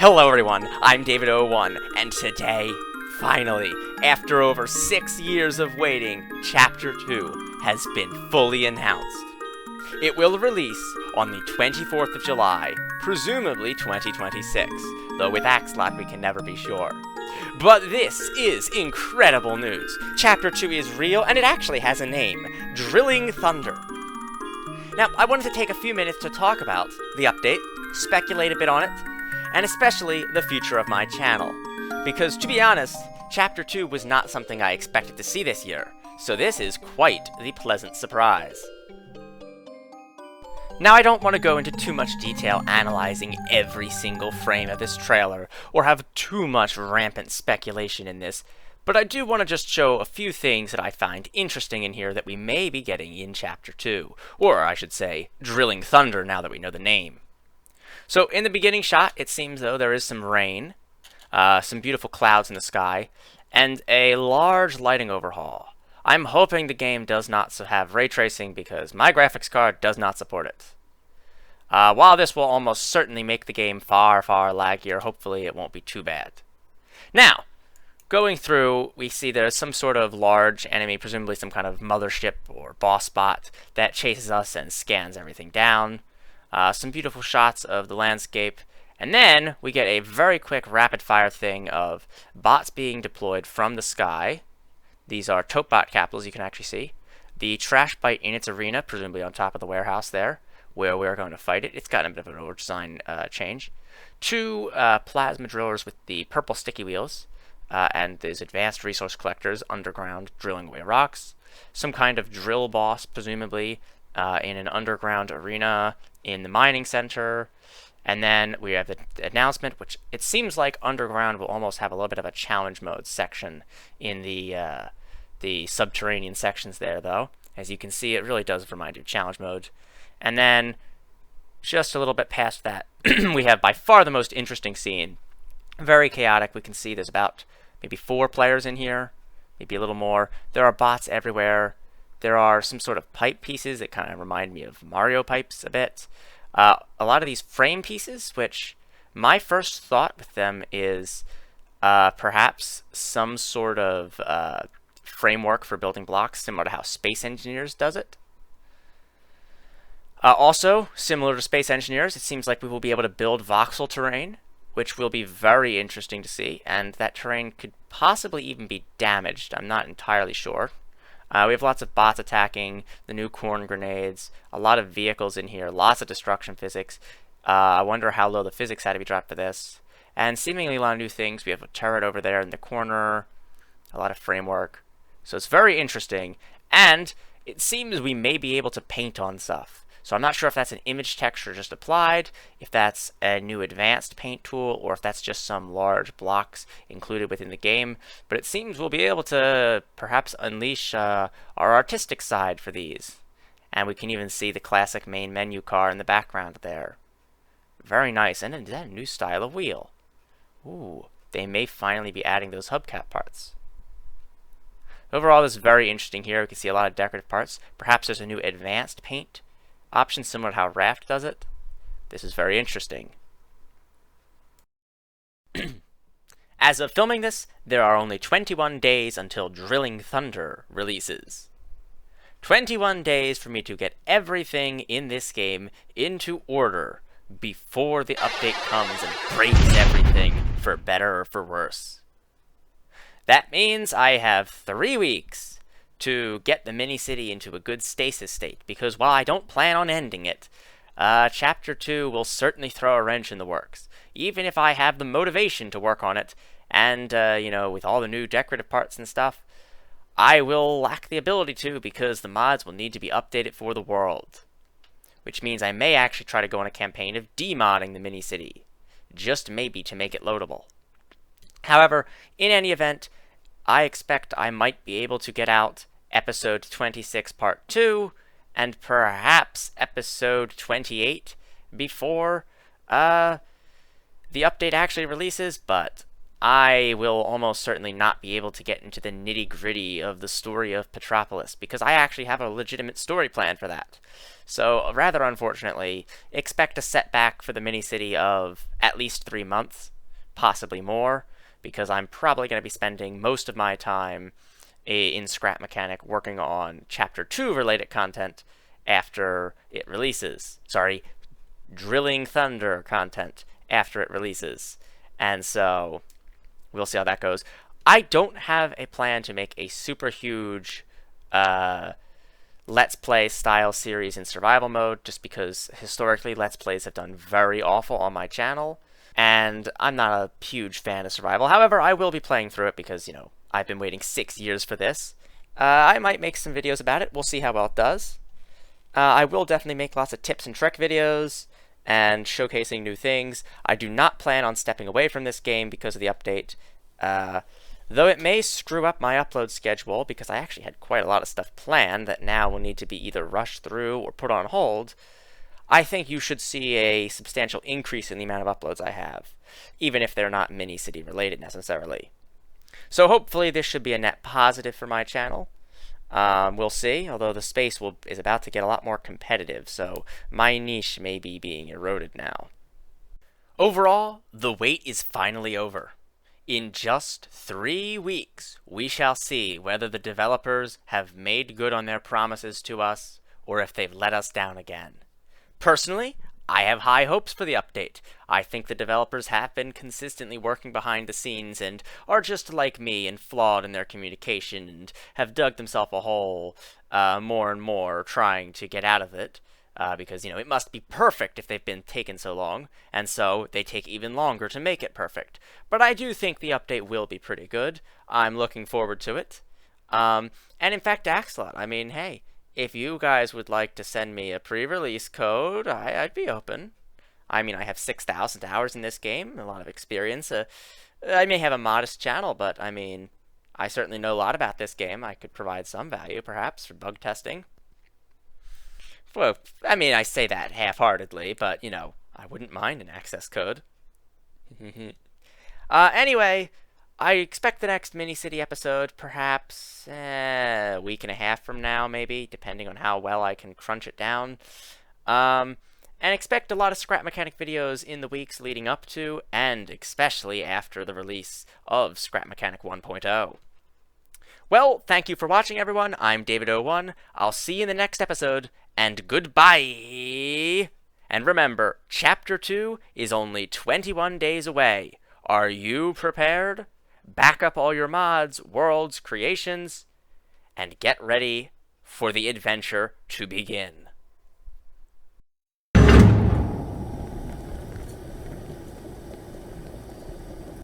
Hello everyone, I'm David01, and today, finally, after over 6 years of waiting, Chapter 2 has been fully announced. It will release on the 24th of July, presumably 2026, though with Axolot we can never be sure. But this is incredible news. Chapter 2 is real, and it actually has a name, Drilling Thunder. Now, I wanted to take a few minutes to talk about the update, speculate a bit on it, and especially the future of my channel. Because, to be honest, Chapter 2 was not something I expected to see this year, so this is quite the pleasant surprise. Now, I don't want to go into too much detail analyzing every single frame of this trailer, or have too much rampant speculation in this, but I do want to just show a few things that I find interesting in here that we may be getting in Chapter 2, or I should say, Drilling Thunder now that we know the name. So in the beginning shot, it seems though there is some rain, some beautiful clouds in the sky, and a large lighting overhaul. I'm hoping the game does not have ray tracing because my graphics card does not support it. While this will almost certainly make the game far, far laggier, hopefully it won't be too bad. Now, going through, we see there's some sort of large enemy, presumably some kind of mothership or boss bot, that chases us and scans everything down. Some beautiful shots of the landscape, and then we get a very quick rapid-fire thing of bots being deployed from the sky. These are Topbot capitals, you can actually see. The trash bite in its arena, presumably on top of the warehouse there, where we're going to fight it. It's gotten a bit of an over-design change. Two plasma drillers with the purple sticky wheels, and these advanced resource collectors underground drilling away rocks. Some kind of drill boss, presumably, in an underground arena in the mining center. And then we have the announcement, which it seems like underground will almost have a little bit of a challenge mode section in the subterranean sections there, though. As you can see, it really does remind you of challenge mode. And then just a little bit past that, we have by far the most interesting scene. Very chaotic. We can see there's about maybe 4 players in here, maybe a little more. There are bots everywhere. There are some sort of pipe pieces that kind of remind me of Mario pipes a bit. A lot of these frame pieces, which my first thought with them is perhaps some sort of framework for building blocks, similar to how Space Engineers does it. Also, similar to Space Engineers, it seems like we will be able to build voxel terrain, which will be very interesting to see, and that terrain could possibly even be damaged. I'm not entirely sure. We have lots of bots attacking, the new corn grenades, a lot of vehicles in here, lots of destruction physics. I wonder how low the physics had to be dropped for this. And seemingly a lot of new things. We have a turret over there in the corner, a lot of framework. So it's very interesting, and it seems we may be able to paint on stuff. So I'm not sure if that's an image texture just applied, if that's a new advanced paint tool, or if that's just some large blocks included within the game. But it seems we'll be able to perhaps unleash our artistic side for these. And we can even see the classic main menu car in the background there. Very nice. And is that a new style of wheel? Ooh, they may finally be adding those hubcap parts. Overall, this is very interesting here. We can see a lot of decorative parts. Perhaps there's a new advanced paint option similar to how Raft does it. This is very interesting. As of filming this, there are only 21 days until Drilling Thunder releases. 21 days for me to get everything in this game into order before the update comes and breaks everything for better or for worse. That means I have 3 weeks to get the mini-city into a good stasis state, because while I don't plan on ending it, Chapter 2 will certainly throw a wrench in the works. Even if I have the motivation to work on it, and, you know, with all the new decorative parts and stuff, I will lack the ability to, because the mods will need to be updated for the world. Which means I may actually try to go on a campaign of demodding the mini-city, just maybe to make it loadable. However, in any event, I expect I might be able to get out Episode 26 Part 2, and perhaps Episode 28 before the update actually releases, but I will almost certainly not be able to get into the nitty-gritty of the story of Petropolis, because I actually have a legitimate story plan for that. So, rather unfortunately, expect a setback for the mini-city of at least 3 months, possibly more, because I'm probably going to be spending most of my time in Scrap Mechanic working on Chapter 2 related content after it releases. Sorry, Drilling Thunder content after it releases. And so, we'll see how that goes. I don't have a plan to make a super huge Let's Play style series in survival mode, just because historically Let's Plays have done very awful on my channel, and I'm not a huge fan of survival. However, I will be playing through it because, you know, I've been waiting 6 years for this. I might make some videos about it. We'll see how well it does. I will definitely make lots of tips and trick videos and showcasing new things. I do not plan on stepping away from this game because of the update, though it may screw up my upload schedule because I actually had quite a lot of stuff planned that now will need to be either rushed through or put on hold. I think you should see a substantial increase in the amount of uploads I have, even if they're not mini-city related necessarily. So hopefully this should be a net positive for my channel. We'll see, although the space is about to get a lot more competitive, so my niche may be being eroded now. Overall, the wait is finally over. In just 3 weeks, we shall see whether the developers have made good on their promises to us, or if they've let us down again. Personally, I have high hopes for the update. I think the developers have been consistently working behind the scenes and are just like me and flawed in their communication and have dug themselves a hole more and more trying to get out of it. Because, you know, it must be perfect if they've been taken so long, and so they take even longer to make it perfect. But I do think the update will be pretty good. I'm looking forward to it. And in fact, Axolot, I mean, hey, if you guys would like to send me a pre-release code, I'd be open. I mean, I have 6,000 hours in this game, a lot of experience. I may have a modest channel, but I mean, I certainly know a lot about this game. I could provide some value, perhaps, for bug testing. Well, I mean, I say that half-heartedly, but, you know, I wouldn't mind an access code. Anyway, I expect the next mini-city episode perhaps a week and a half from now, maybe, depending on how well I can crunch it down. And expect a lot of Scrap Mechanic videos in the weeks leading up to, and especially after the release of Scrap Mechanic 1.0. Well, thank you for watching, everyone. I'm David01. I'll see you in the next episode, and goodbye! And remember, Chapter 2 is only 21 days away. Are you prepared? Back up all your mods, worlds, creations, and get ready for the adventure to begin.